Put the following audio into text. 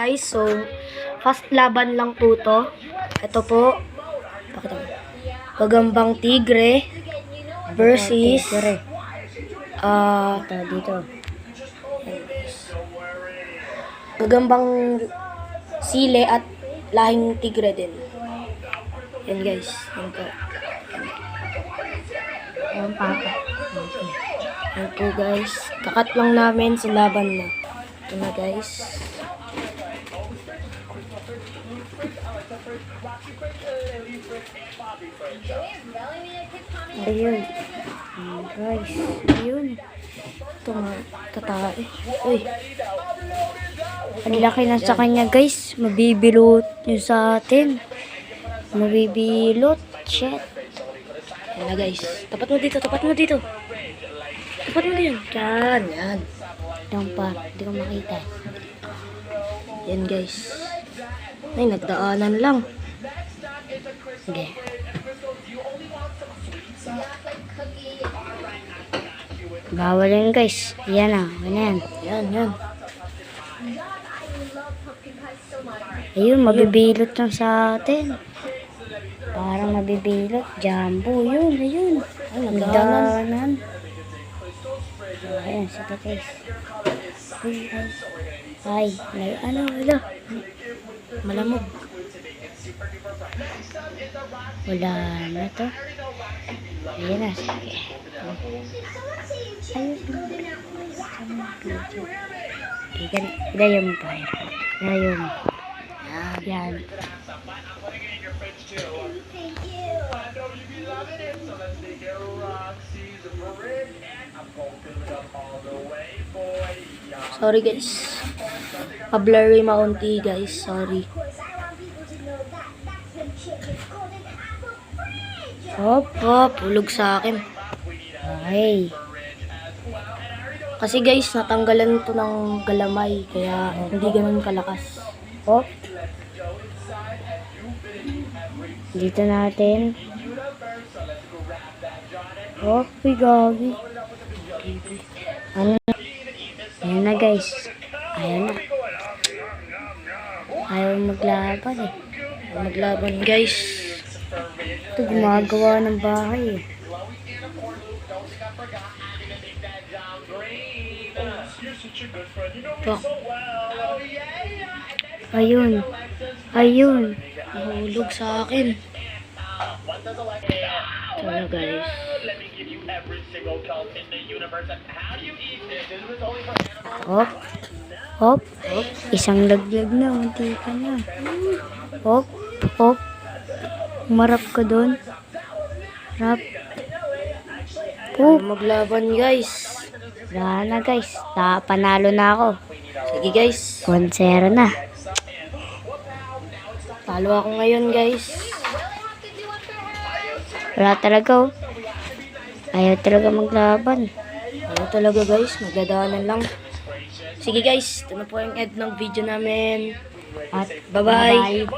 guys. So, fast laban lang po to. Ito po. Pakita mo. Gagambang tigre versus Dito. gagambang sile at lahing tigre din. Yan guys. Yan po. Ayan, papa. Okay. Yan po guys. Kakat lang namin sa laban na. Ito na guys. Ayun. Guys. Ayun. Ito nga. Tatae. Uy. Ang laki na sa kanya, guys. Mabibilot yun sa atin. Mabibilot. Shit. Yan na guys. Tapat mo dito. Tapat mo dito. Tapat mo dito. Yan. Yan. Doon pa. Hindi ko makita. Yan guys. Ay, nagdaanan lang. Sige. Bawal yun, guys. Yan na. Yan. Yan, yan. Ayun, mabibilot lang sa atin. Parang mabibilot. Jumbo. Yun, ayun. Ay, nagdaanan. Nagdaanan. Ayan, sige, guys. Uy, ay. Ay, ano, wala. Malamog. Wala na to. Ayan na, sige. Ayun. Ilayo mo pa. Ilayo mo. Yan. Sorry guys. Pa-blurry maunti guys. Sorry. Hop. Hop, hulog sa akin. Okay. Kasi guys, natanggalan to ng galamay. Kaya hindi ganun kalakas. Hop. Dito natin. Hop, gagi. Ano na? Ayan na guys. Ayan na. Ayaw maglaban eh. Maglaban guys. Ito gumagawa ng bahay eh. Tok. Ayun. Ayun. Nahulog sa akin. Ito na guys. Hop. Hop. Isang laglag na. Unti ka na. Hop. Hop. Marap ka doon. Rap. Poop. Maglaban guys. Wala na guys. Panalo na ako. Sige guys. 1-0 na. Talo ako ngayon guys. Wala talaga oh. Ayaw talaga maglaban. Ano talaga guys. Magdadaanan lang. Sige guys. Ito na po yung end ng video namin. At bye-bye.